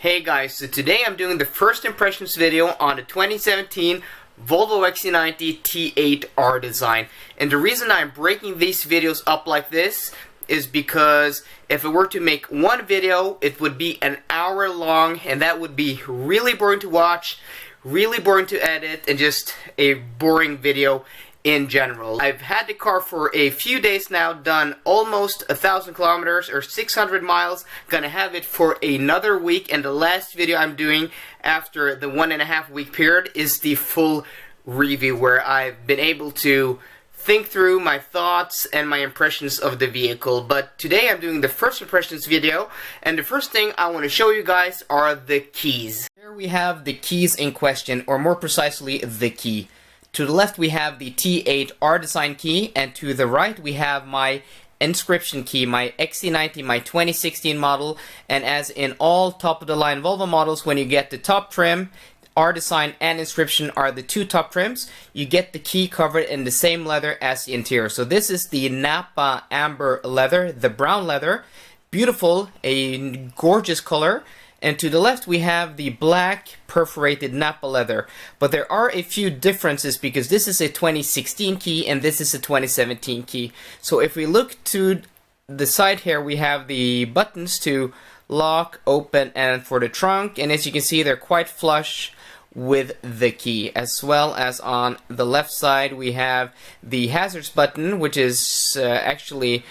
Hey guys, so today I'm doing the first impressions video on the 2017 Volvo XC90 T8 R-design. And the reason I'm breaking these videos up like this is because if it were to make one video, it would be an hour long, and that would be really boring to watch, really boring to edit, and just a boring video in general. I've had the car for a few days now, done almost 1,000 kilometers or 600 miles. Gonna have it for another week, and the last video I'm doing after the 1.5 week period is the full review where I've been able to think through my thoughts and my impressions of the vehicle. But today I'm doing the first impressions video, and the first thing I want to show you guys are the keys. Here we have the keys in question, or more precisely, the key. To the left we have the T8 R-design key, and to the right we have my inscription key, my XC90, my 2016 model. And as in all top-of-the-line Volvo models, when you get the top trim, R-design and inscription are the two top trims, you get the key covered in the same leather as the interior. So this is the Napa Amber leather, the brown leather. Beautiful, a gorgeous color. And to the left we have the black perforated Napa leather. But there are a few differences because this is a 2016 key and this is a 2017 key. So if we look to the side here, we have the buttons to lock, open, and for the trunk. And as you can see, they're quite flush with the key. As well as on the left side we have the hazards button, which is actually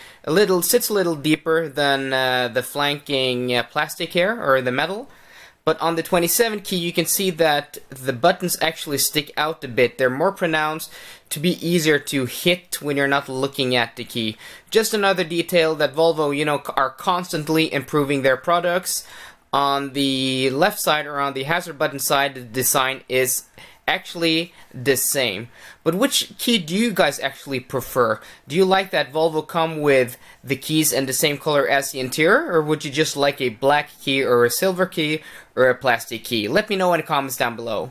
sits a little deeper than the flanking plastic here, or the metal. But on the 27 key you can see that the buttons actually stick out a bit. They're more pronounced to be easier to hit when you're not looking at the key. Just another detail that Volvo, are constantly improving their products. On the left side, or on the hazard button side, the design is actually the same. But which key do you guys actually prefer? Do you like that Volvo come with the keys in the same color as the interior, or would you just like a black key or a silver key or a plastic key? Let me know in the comments down below.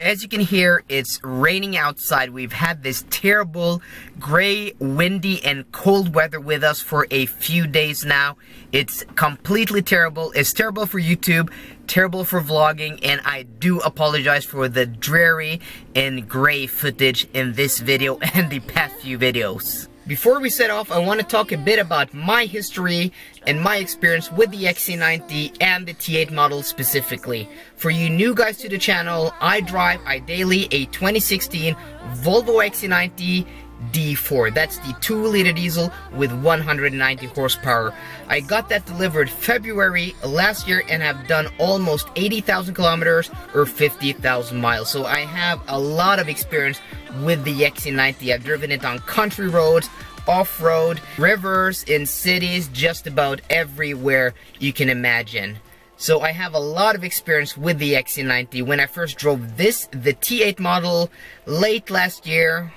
As you can hear, it's raining outside. We've had this terrible gray, windy, and cold weather with us for a few days now. It's completely terrible. It's terrible for YouTube, terrible for vlogging, and I do apologize for the dreary and gray footage in this video and the past few videos. Before we set off, I want to talk a bit about my history and my experience with the XC90 and the T8 model specifically. For you new guys to the channel, I daily a 2016 Volvo XC90 D4. That's the 2-liter diesel with 190 horsepower. I got that delivered February last year and have done almost 80,000 kilometers or 50,000 miles. So I have a lot of experience with the XC90. I've driven it on country roads, off-road, rivers, in cities, just about everywhere you can imagine. So I have a lot of experience with the XC90. When I first drove the T8 model late last year,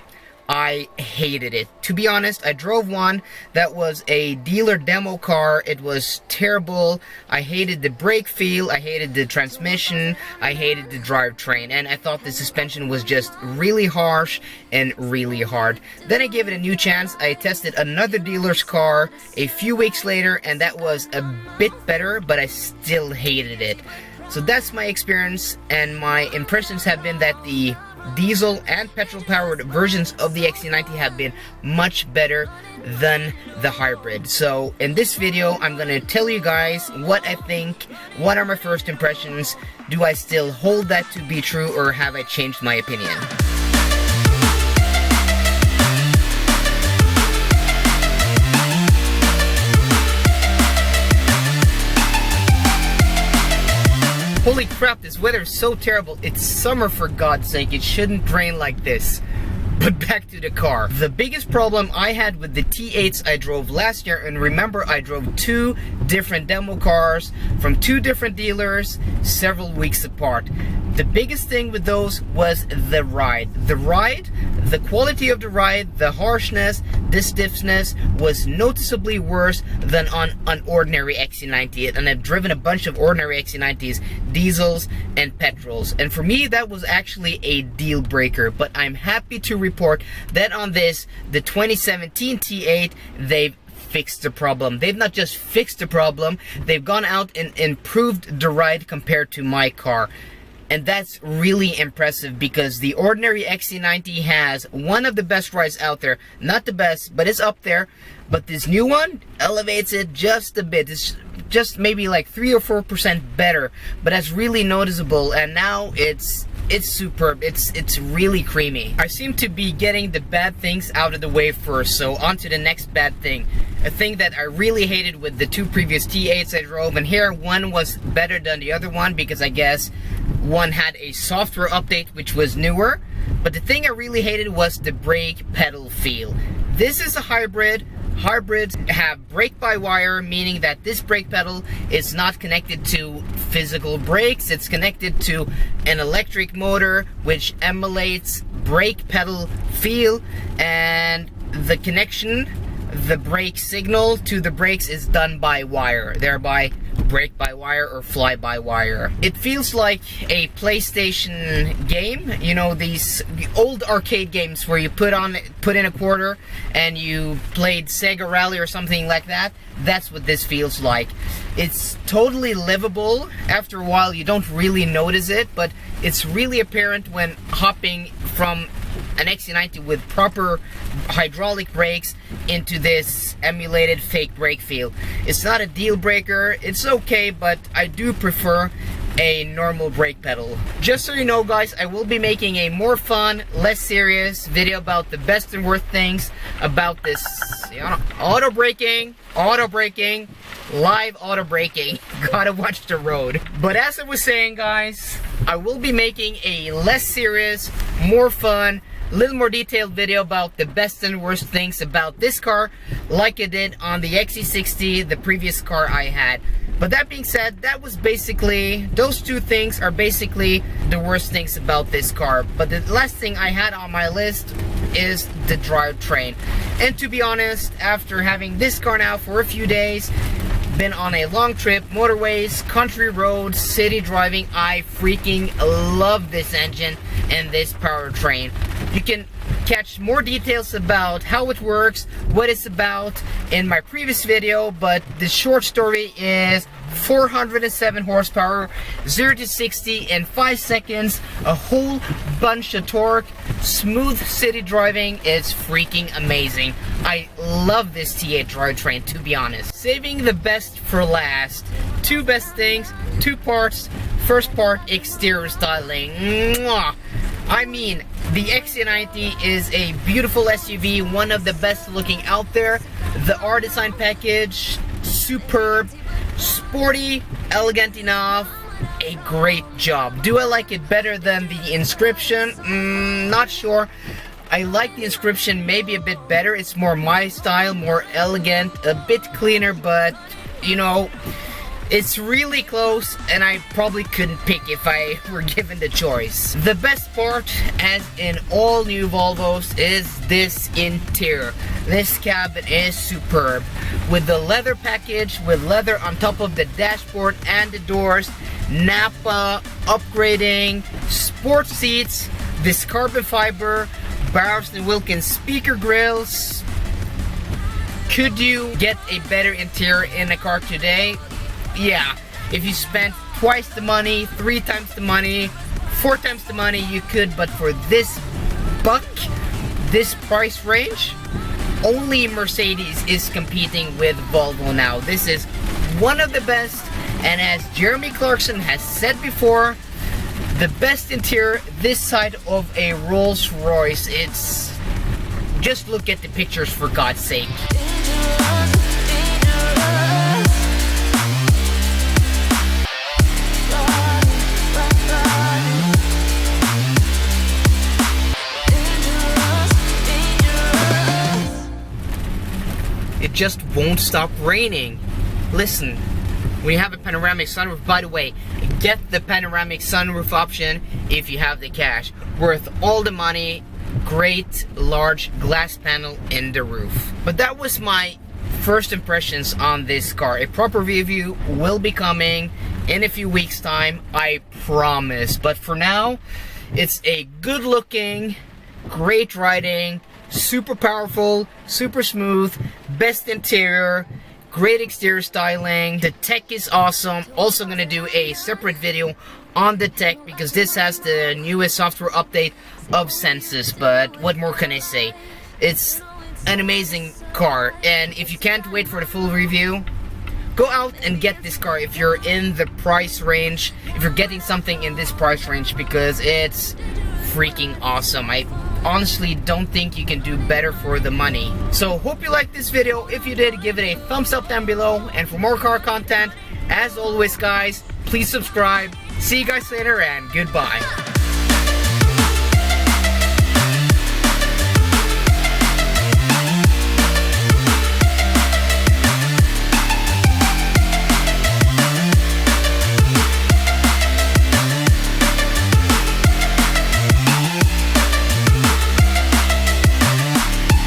I hated it. To be honest, I drove one that was a dealer demo car. It was terrible. I hated the brake feel, I hated the transmission, I hated the drivetrain, and I thought the suspension was just really harsh and really hard. Then I gave it a new chance. I tested another dealer's car a few weeks later, and that was a bit better, but I still hated it. So that's my experience, and my impressions have been that the diesel and petrol powered versions of the XC90 have been much better than the hybrid. So in this video I'm gonna tell you guys what I think, what are my first impressions, do I still hold that to be true, or have I changed my opinion? Holy crap, this weather is so terrible. It's summer, for God's sake. It shouldn't rain like this. But back to the car. The biggest problem I had with the T8s I drove last year, and remember I drove 2 different demo cars from 2 different dealers several weeks apart. The biggest thing with those was the ride. The quality of the ride, the harshness, the stiffness was noticeably worse than on an ordinary XC90. And I've driven a bunch of ordinary XC90s, diesels and petrols. And for me, that was actually a deal breaker. But I'm happy to report that on this, the 2017 T8, they've fixed the problem. They've not just fixed the problem, they've gone out and improved the ride compared to my car. And that's really impressive because the ordinary XC90 has one of the best rides out there. Not the best, but it's up there. But this new one elevates it just a bit. It's just maybe like 3 or 4% better, but that's really noticeable. And now it's superb. It's really creamy. I seem to be getting the bad things out of the way first, so on to the next bad thing. A thing that I really hated with the two previous T8s I drove, and here one was better than the other one because I guess one had a software update which was newer. But the thing I really hated was the brake pedal feel. This is a hybrid. Hybrids have brake-by-wire, meaning that this brake pedal is not connected to physical brakes. It's connected to an electric motor which emulates brake pedal feel, and the connection, the brake signal to the brakes is done by wire, thereby brake-by-wire or fly-by-wire. It feels like a PlayStation game, you know, these old arcade games where you put in a quarter and you played Sega Rally or something like that. That's what this feels like. It's totally livable. After a while you don't really notice it, but it's really apparent when hopping from an XC90 with proper hydraulic brakes into this emulated fake brake feel. It's not a deal breaker, it's okay, but I do prefer a normal brake pedal. Just so you know guys, I will be making a more fun, less serious video about the best and worst things about this, you know, auto braking, live auto braking. Gotta watch the road. But as I was saying guys, I will be making a less serious, more fun, little more detailed video about the best and worst things about this car, like I did on the XC60, the previous car I had. But that being said, that was basically, those two things are basically the worst things about this car. But the last thing I had on my list is the drivetrain. And to be honest, after having this car now for a few days, been on a long trip, motorways, country roads, city driving, I freaking love this engine and this powertrain. You can catch more details about how it works, what it's about in my previous video, but the short story is 407 horsepower, 0 to 60 in 5 seconds, a whole bunch of torque, smooth city driving. Is freaking amazing. I love this T8 drivetrain, to be honest. Saving the best for last. Two best things, two parts. First part, exterior styling. Mwah! I mean, the XC90 is a beautiful SUV, one of the best looking out there. The R-design package, superb, sporty, elegant enough, a great job. Do I like it better than the Inscription? Not sure. I like the Inscription maybe a bit better. It's more my style, more elegant, a bit cleaner, but you know, it's really close, and I probably couldn't pick if I were given the choice. The best part, as in all new Volvos, is this interior. This cabin is superb. With the leather package, with leather on top of the dashboard and the doors, Nappa upgrading, sport seats, this carbon fiber, Bowers & Wilkins speaker grills. Could you get a better interior in a car today? Yeah, if you spent twice the money, 3 times the money, 4 times the money, you could, but for this buck, this price range, only Mercedes is competing with Volvo now. This is one of the best, and as Jeremy Clarkson has said before, the best interior this side of a Rolls Royce. It's, just look at the pictures for God's sake. It just won't stop raining. Listen, we have a panoramic sunroof. By the way, get the panoramic sunroof option if you have the cash. Worth all the money. Great large glass panel in the roof. But that was my first impressions on this car. A proper review will be coming in a few weeks time, I promise. But for now, it's a good looking, great riding, super powerful, super smooth, best interior, great exterior styling. The tech is awesome. Also gonna do a separate video on the tech because this has the newest software update of Senses, but what more can I say? It's an amazing car, and if you can't wait for the full review, go out and get this car if you're in the price range, if you're getting something in this price range, because it's freaking awesome. I honestly don't think you can do better for the money. So hope you liked this video. If you did, give it a thumbs up down below, and for more car content, as always guys, please subscribe. See you guys later, and goodbye.